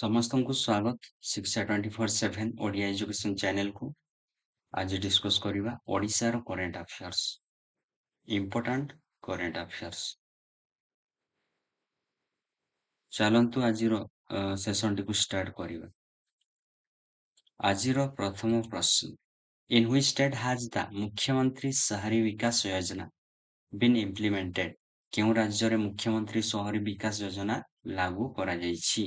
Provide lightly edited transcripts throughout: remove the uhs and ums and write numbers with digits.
ସମସ୍ତଙ୍କୁ ସ୍ୱାଗତ ଶିକ୍ଷା 24/7 ଓଡ଼ିଆ ଏଜୁକେସନ ଚ୍ୟାନେଲକୁ। ଆଜି ଡିସ୍କସ୍ କରିବା ଓଡ଼ିଶାର current affairs, important current affairs. ଚାଲନ୍ତୁ ଆଜିର ସେସନଟିକୁ ଷ୍ଟାର୍ଟ କରିବା। ଆଜିର ପ୍ରଥମ ପ୍ରଶ୍ନ, ଇନ୍ ହ୍ୱିଚ୍ ଷ୍ଟେଟ୍ ହାଜ୍ ଦ ମୁଖ୍ୟମନ୍ତ୍ରୀ ସହରୀ ବିକାଶ ଯୋଜନା ବିନ୍ ଇମ୍ପ୍ଲିମେଣ୍ଟେଡ୍? କେଉଁ ରାଜ୍ୟରେ ମୁଖ୍ୟମନ୍ତ୍ରୀ ସହରୀ ବିକାଶ ଯୋଜନା ଲାଗୁ କରାଯାଇଛି?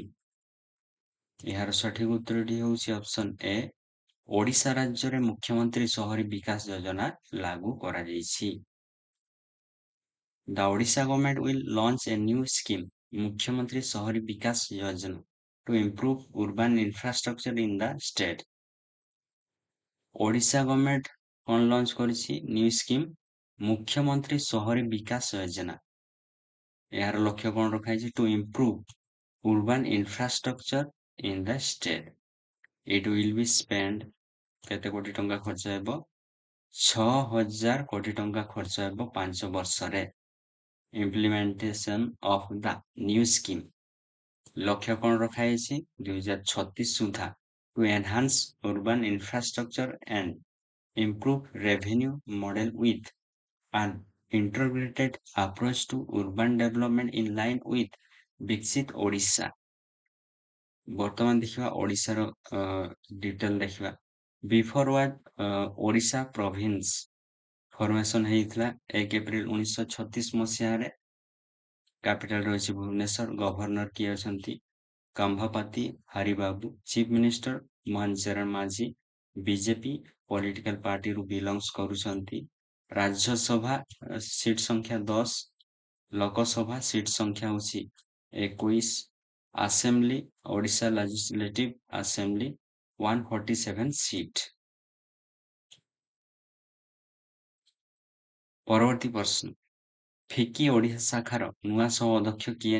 ଏହାର ସଠିକ ଉତ୍ତରଟି ହେଉଛି ଅପସନ ଏ, ଓଡ଼ିଶା ରାଜ୍ୟରେ ମୁଖ୍ୟମନ୍ତ୍ରୀ ସହରୀ ବିକାଶ ଯୋଜନା ଲାଗୁ କରାଯାଇଛି। The Odisha government will launch a new scheme, ମୁଖ୍ୟମନ୍ତ୍ରୀ ସହରୀ ବିକାଶ ଯୋଜନା, to improve urban infrastructure in the state. Odisha government କଣ ଲଞ୍ଚ କରିଛି? ନ୍ୟୁ ସ୍କିମ୍, ମୁଖ୍ୟମନ୍ତ୍ରୀ ସହରୀ ବିକାଶ ଯୋଜନା। ଏହାର ଲକ୍ଷ୍ୟ କଣ ରଖାଯାଇଛି? To improve urban infrastructure in the state. It will be spent କେତେ କୋଟି ଟଙ୍କା ଖର୍ଚ୍ଚ ହେବ? 6,000 କୋଟି ଟଙ୍କା ଖର୍ଚ୍ଚ ହେବ 5 ବର୍ଷରେ। Implementation of the new scheme, ଲକ୍ଷ୍ୟ କଣ ରଖାଯାଇଛି? 2036 ସୁଦ୍ଧା to enhance urban infrastructure and improve revenue model with an integrated approach to urban development in line with ବିକଶିତ ଓଡ଼ିଶା। ବର୍ତ୍ତମାନ ଦେଖିବା ଓଡ଼ିଶାର ଡିଟେଲ ଦେଖିବା। Before was Odisha province formation ହେଇଥିଲା 1 ଏପ୍ରିଲ 1936 ମସିହାରେ। କ୍ୟାପିଟାଲ ରହିଛି ଭୁବନେଶ୍ୱର। ଗଭର୍ଣ୍ଣର କିଏ ଅଛନ୍ତି? କମ୍ଭାପାତି Haribabu. Chief minister Mohan Charan Majhi. BJP political ପାର୍ଟିରୁ ବିଲଙ୍ଗସ କରୁଛନ୍ତି। ରାଜ୍ୟସଭା ସିଟ୍ ସଂଖ୍ୟା 10, ଲୋକସଭା ସିଟ୍ ସଂଖ୍ୟା ହେଉଛି 21, assembly Odisha legislative assembly 147 seat. ପରବର୍ତ୍ତୀ ପ୍ରଶ୍ନ, ଫିକି ଓଡ଼ିଶା ଶାଖାର ନୂଆ ସହ ଅଧ୍ୟକ୍ଷ କିଏ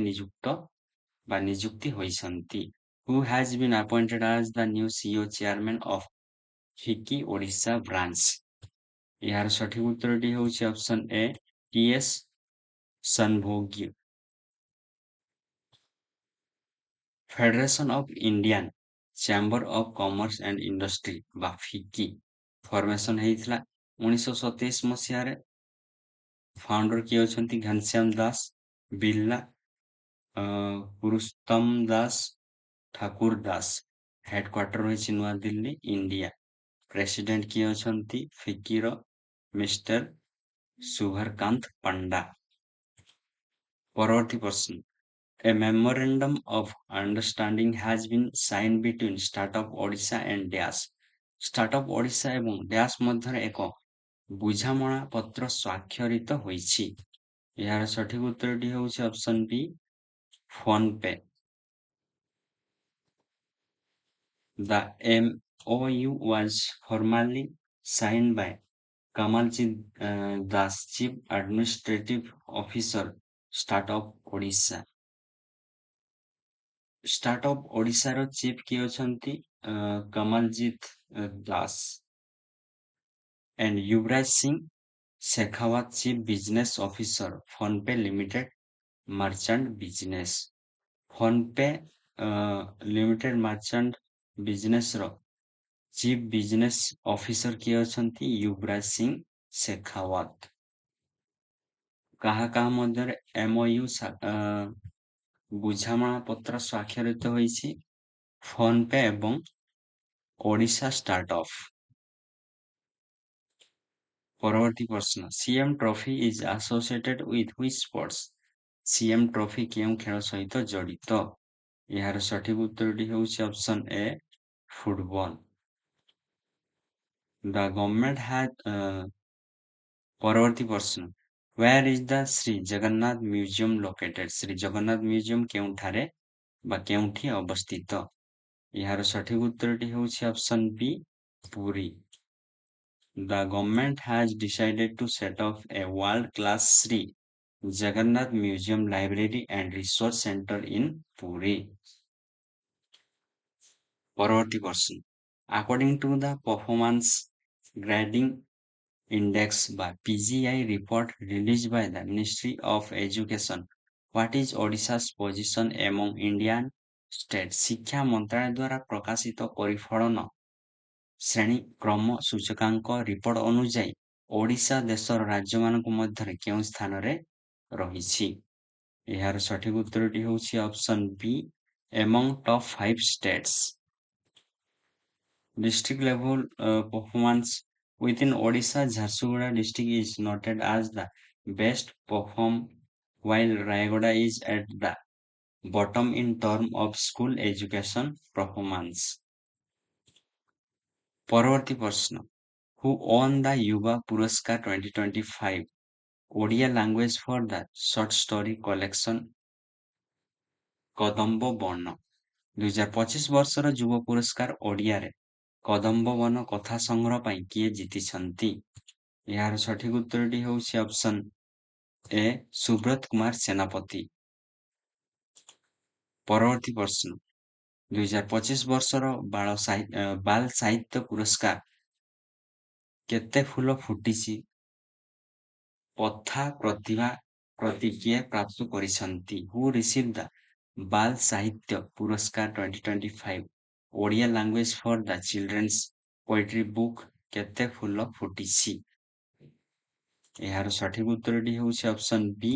ନିଯୁକ୍ତି ହୋଇଛନ୍ତି? Who has been appointed as the new CEO chairman of FICCI Odisha branch? ଏହାର ସଠିକ ଉତ୍ତରଟି ହେଉଛି ଅପସନ ଏ, ଟି.ଏସ୍. ସନଭୋଗ୍ୟ। Federation of Indian chamber of commerce and industry ବା ଫିକି ଫର୍ମେସନ ହେଇଥିଲା 1927 ମସିହାରେ। ଫାଉଣ୍ଡର କିଏ ଅଛନ୍ତି? ଘନଶ୍ୟାମ ଦାସ, ବିର୍ଲା, ପୁରୁଷୋତ୍ତମ ଦାସ, ଠାକୁର ଦାସ। ହେଡକ୍ୱାର୍ଟର ରହିଛି ନୂଆଦିଲ୍ଲୀ, ଇଣ୍ଡିଆ। ପ୍ରେସିଡେଣ୍ଟ କିଏ ଅଛନ୍ତି? ଫିକିର ମିଷ୍ଟର ସୁଭରକାନ୍ତ ପଣ୍ଡା। ପରବର୍ତ୍ତୀ ପ୍ରଶ୍ନ, A memorandum of understanding has been signed between Startup Odisha and Dash. Startup Odisha ଏବଂ Dash ମଧ୍ୟରେ ଏକ ବୁଝାମଣା ପତ୍ର ସ୍ୱାକ୍ଷରିତ ହୋଇଛି। ଏହାର ସଠିକ ଉତ୍ତରଟି ହେଉଛି option B, phone pay. The MOU was formally signed by Kamaljeet Das, Chief Administrative Officer, Startup Odisha. Startup ଓଡ଼ିଶାର ଚିଫ୍ କିଏ ଅଛନ୍ତି? Kamaljit Das. and Yuvraj Singh Shekhawat, chief business officer, PhonePe limited merchant business. PhonePe limited merchant business रो chief business officer किए अछंती? युवराज सिंह शेखावत। କାହା ମଧ୍ୟରେ MOU ବୁଝାମଣା ପତ୍ର ସ୍ୱାକ୍ଷରିତ ହୋଇଛି? ଫୋନପେ ଏବଂ ଓଡ଼ିଶା ଷ୍ଟାର୍ଟଅପ୍। ପରବର୍ତ୍ତୀ ପ୍ରଶ୍ନ, CM trophy is associated with which sports? CM trophy କେଉଁ ଖେଳ ସହିତ ଜଡ଼ିତ? ଏହାର ସଠିକ ଉତ୍ତରଟି ହେଉଛି option A, football. The government has ପରବର୍ତ୍ତୀ ପ୍ରଶ୍ନ, where is the Shri Jagannath museum located? Shri Jagannath museum କେଉଁଠାରେ ବା କେଉଁଠି ଅବସ୍ଥିତ? ଏହାର ସଠିକ ଉତ୍ତରଟି ହେଉଛି option B, Puri. The government has decided to set up a world-class Sri Jagannath Museum Library and Research Center in Puri. পরবর্তী প্রশ্ন, according to the performance grading index by PGI report released by the Ministry of Education, what is Odisha's position among Indian state ଶିକ୍ଷା ମନ୍ତ୍ରଣାଳୟ ଦ୍ୱାରା ପ୍ରକାଶିତ ପରିଫଳନ ଶ୍ରେଣୀ କ୍ରମ ସୂଚକାଙ୍କ report ଅନୁଯାୟୀ ଓଡ଼ିଶା ଦେଶର ରାଜ୍ୟମାନଙ୍କ ମଧ୍ୟରେ କେଉଁ ସ୍ଥାନରେ ରହିଛି? ଏହାର ସଠିକ ଉତ୍ତରଟି ହେଉଛି option B among top 5 states. District level performance within Odisha, Jharsuguda district is noted as the best perform, while Rayagada is at the bottom in terms of school education performance. ପରବର୍ତ୍ତୀ ପ୍ରଶ୍ନ who won the Yuva Puraskar 2025 Odia language for the short story collection କଦମ୍ବ ବନ 2025 ବର୍ଷର ଯୁବ ପୁରସ୍କାର ଓଡ଼ିଆରେ କଦମ୍ବ ବନ କଥା ସଂଗ୍ରହ ପାଇଁ କିଏ ଜିତିଛନ୍ତି? ଏହାର ସଠିକ ଉତ୍ତରଟି ହେଉଛି ଅପସନ୍ ଏ ସୁବ୍ରତ କୁମାର ସେନାପତି। ପରବର୍ତ୍ତୀ ପ୍ରଶ୍ନ 2025 ବର୍ଷର ବାଳ ସାହିତ୍ୟ ପୁରସ୍କାର କେତେ ଫୁଲ ଫୁଟିଛି ପଥା ପ୍ରତିଭା ପ୍ରତି କିଏ ପ୍ରାପ୍ତ କରିଛନ୍ତି? ହୁ ରିସିଭ୍ ଦ ବାଲ ସାହିତ୍ୟ ପୁରସ୍କାର 2025 ଓଡ଼ିଆ ଲାଙ୍ଗୁଏଜ ଫର ଦ ଚିଲଡ୍ରେନ୍ସ ପୋଏଟ୍ରି ବୁକ୍ କେତେ ଫୁଲ ଫୁଟିଛି? ଏହାର ସଠିକ ଉତ୍ତରଟି ହେଉଛି ଅପସନ୍ ବି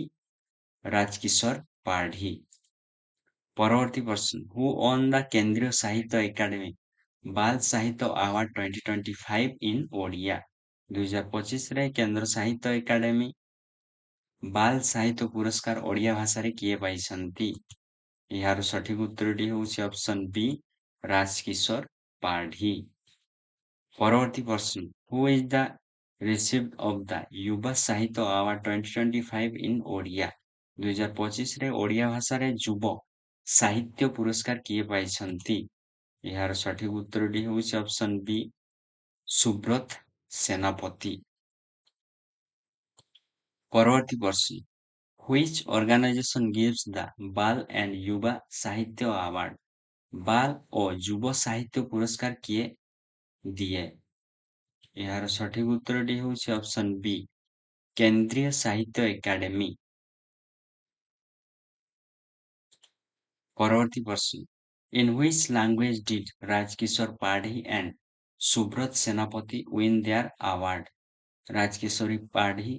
ରାଜକିଶୋର ପାଢ଼ୀ। ପରବର୍ତ୍ତୀ ପ୍ରଶ୍ନ ହୁ ଅନ୍ ଦ କେନ୍ଦ୍ରୀୟ ସାହିତ୍ୟ ଏକାଡେମୀ ବାଲ ସାହିତ୍ୟ ଆୱାର୍ଡ 2025 ଇନ୍ ଓଡ଼ିଆ 2025ରେ କେନ୍ଦ୍ର ସାହିତ୍ୟ ଏକାଡେମୀ ବାଲ ସାହିତ୍ୟ ପୁରସ୍କାର ଓଡ଼ିଆ ଭାଷାରେ କିଏ ପାଇଛନ୍ତି? ଏହାର ସଠିକ ଉତ୍ତରଟି ହେଉଛି ଅପସନ୍ ବି ରାଜକିଶୋର ପାଢ଼ୀ। ପରବର୍ତ୍ତୀ ପ୍ରଶ୍ନ ହୁ is the received of the युवा ସାହିତ୍ୟ ଆୱାର୍ଡ 2025 ଇନ୍ ଓଡ଼ିଆ 2025ରେ ଓଡ଼ିଆ ଭାଷାରେ ଯୁବ ସାହିତ୍ୟ ପୁରସ୍କାର କିଏ ପାଇଛନ୍ତି? ଏହାର ସଠିକ ଉତ୍ତରଟି ହେଉଛି ଅପସନ୍ ବି ସୁବ୍ରତ ସେନାପତି। ପରବର୍ତ୍ତୀ ପ୍ରଶ୍ନ Which organization gives the बाल and युवा ସାହିତ୍ୟ ଆୱାର୍ଡ ବାଲ ଓ ଯୁବ ସାହିତ୍ୟ ପୁରସ୍କାର କିଏ ଦିଏ? ଏହାର ସଠିକ ଉତ୍ତରଟି ହେଉଛି ଅପସନ୍ ବି କେନ୍ଦ୍ରୀୟ ସାହିତ୍ୟ ଏକାଡେମୀ। ପରବର୍ତ୍ତୀ ପ୍ରଶ୍ନ In which language did Rajkishore Padhi and Subrat Senapati win their award? Rajkishori Padhi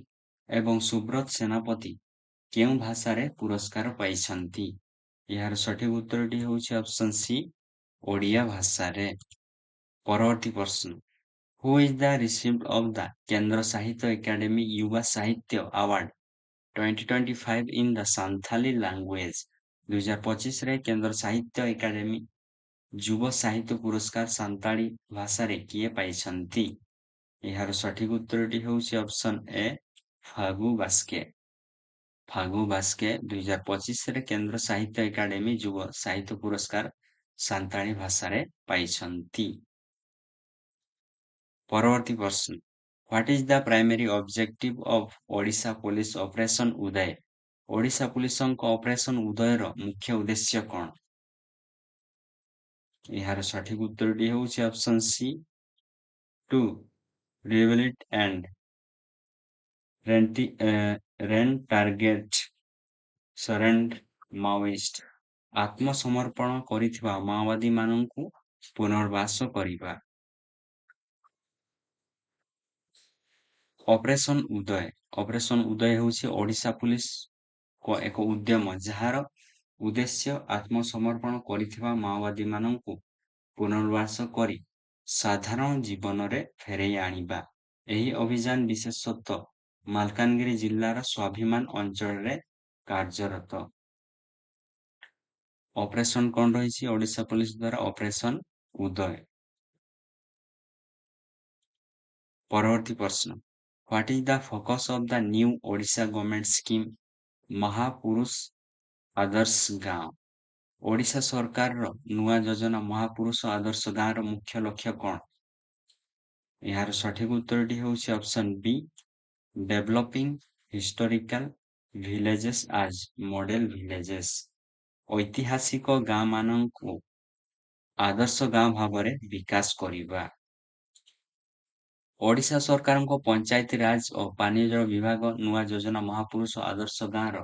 ଏବଂ ସୁବ୍ରତ ସେନାପତି କେଉଁ ଭାଷାରେ ପୁରସ୍କାର ପାଇଛନ୍ତି? ଏହାର ସଠିକ ଉତ୍ତରଟି ହେଉଛି ଅପସନ୍ ସି ଓଡ଼ିଆ ଭାଷାରେ। ପରବର୍ତ୍ତୀ ପ୍ରଶ୍ନ ହୁ is the received of the କେନ୍ଦ୍ର ସାହିତ୍ୟ ଏକାଡେମୀ युवा ସାହିତ୍ୟ award 2025 in the Santhali language 2025ରେ କେନ୍ଦ୍ର ସାହିତ୍ୟ ଏକାଡେମୀ ଯୁବ ସାହିତ୍ୟ ପୁରସ୍କାର ସାନ୍ତାଳୀ ଭାଷାରେ କିଏ ପାଇଛନ୍ତି? ଏହାର ସଠିକ ଉତ୍ତରଟି ହେଉଛି ଅପସନ୍ ଏ ଫାଗୁ ବାସ୍କେ। ଫାଗୁ ବାସ୍କେ 2025ରେ କେନ୍ଦ୍ର ସାହିତ୍ୟ ଏକାଡେମୀ ଯୁବ ସାହିତ୍ୟ ପୁରସ୍କାର ସାନ୍ତାଳୀ ଭାଷାରେ ପାଇଛନ୍ତି। ପରବର୍ତ୍ତୀ ପ୍ରଶ୍ନ What is the primary objective of Odisha Police Operation Uday? Odisha ପୁଲିସଙ୍କ ଅପରେସନ ଉଦୟର ମୁଖ୍ୟ ଉଦ୍ଦେଶ୍ୟ କଣ? ଏହାର ସଠିକ ଉତ୍ତରଟି ହେଉଛି option C to rehabilitate and target surrender Maoist ଆତ୍ମସମର୍ପଣ କରିଥିବା ମାଓବାଦୀମାନଙ୍କୁ ପୁନର୍ବାସ କରିବା। ଅପରେସନ ଉଦୟ ହେଉଛି ଓଡ଼ିଶା ପୁଲିସ ଏକ ଉଦ୍ୟମ ଯାହାର ଉଦ୍ଦେଶ୍ୟ ଆତ୍ମସମର୍ପଣ କରିଥିବା ମାଓବାଦୀମାନଙ୍କୁ ପୁନର୍ବାସ କରି ସାଧାରଣ ଜୀବନରେ ଫେରାଇ ଆଣିବା। ଏହି ଅଭିଯାନ ବିଶେଷତଃ ମାଲକାନଗିରି ଜିଲ୍ଲାର ସ୍ୱାଭିମାନ ଅଞ୍ଚଳରେ କାର୍ଯ୍ୟରତ। ଅପରେସନ କଣ ରହିଛି ଓଡ଼ିଶା ପୁଲିସ ଦ୍ୱାରା ଅପରେସନ ଉଦୟ। ପରବର୍ତ୍ତୀ ପ୍ରଶ୍ନ What is the focus of the new Odisha government scheme ମହାପୁରୁଷ ଆଦର୍ଶ ଗାଁ? ଓଡ଼ିଶା ସରକାରର ନୂଆ ଯୋଜନା ମହାପୁରୁଷ ଆଦର୍ଶ ଗାଁର ମୁଖ୍ୟ ଲକ୍ଷ୍ୟ କଣ? ଏହାର ସଠିକ ଉତ୍ତରଟି ହେଉଛି option B developing historical villages as model villages ଐତିହାସିକ ଗାଁମାନଙ୍କୁ ଆଦର୍ଶ ଗାଁ ଭାବରେ ବିକାଶ କରିବା। ଓଡ଼ିଶା ସରକାରଙ୍କ ପଞ୍ଚାୟତି ରାଜ ଓ ପାନୀୟ ଜଳ ବିଭାଗ ନୂଆ ଯୋଜନା ମହାପୁରୁଷ ଆଦର୍ଶ ଗାଁର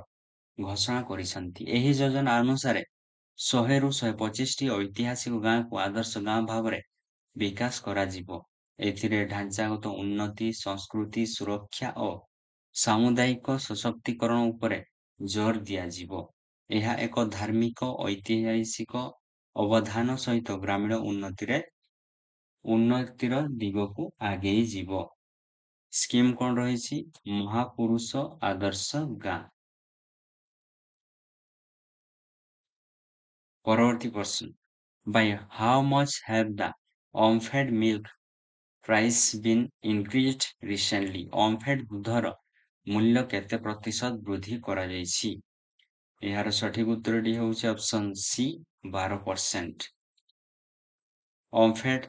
ଘୋଷଣା କରିଛନ୍ତି। ଏହି ଯୋଜନା ଅନୁସାରେ 100 ରୁ 125ଟି ଐତିହାସିକ ଗାଁକୁ ଆଦର୍ଶ ଗାଁ ଭାବରେ ବିକାଶ କରାଯିବ। ଏଥିରେ ଢାଞ୍ଚାଗତ ଉନ୍ନତି, ସଂସ୍କୃତି ସୁରକ୍ଷା ଓ ସାମୁଦାୟିକ ସଶକ୍ତିକରଣ ଉପରେ ଜୋର ଦିଆଯିବ। ଏହା ଏକ ଧାର୍ମିକ, ଐତିହାସିକ ଅବଦାନ ସହିତ ଗ୍ରାମୀଣ ଉନ୍ନତିର ଦିଗକୁ ଆଗେଇ ଯିବ। ସ୍କିମ୍ କଣ ରହିଛି? ମହାପୁରୁଷ ଆଦର୍ଶ ଗାଁ। ପରବର୍ତ୍ତୀ ପ୍ରଶ୍ନ, by how much have the omphaed milk price been increased recently? omphaed ଦୁଧର ମୂଲ୍ୟ କେତେ ପ୍ରତିଶତ ବୃଦ୍ଧି କରାଯାଇଛି? ଏହାର ସଠିକ ଉତ୍ତରଟି ହେଉଛି option C 12%। omphaed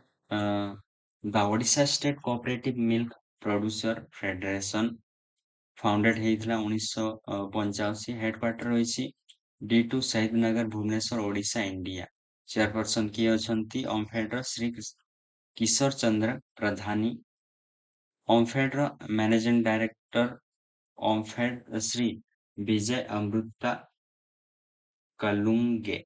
the Odisha State Cooperative Milk Producer Federation founded ହେଇଥିଲା 1985। ହେଡକ୍ୱାର୍ଟର ରହିଛି D2 Saheed Nagar Bhubaneswar Odisha India. Chairperson କିଏ ଅଛନ୍ତି ଓମଫେଡର? ଶ୍ରୀ କିଶୋର ଚନ୍ଦ୍ର ପ୍ରଧାନୀ। ଓମଫେଡର ମ୍ୟାନେଜିଂ ଡାଇରେକ୍ଟର ଓମଫେଡ ଶ୍ରୀ ବିଜୟ ଅମୃତା କଲୁଙ୍ଗେ।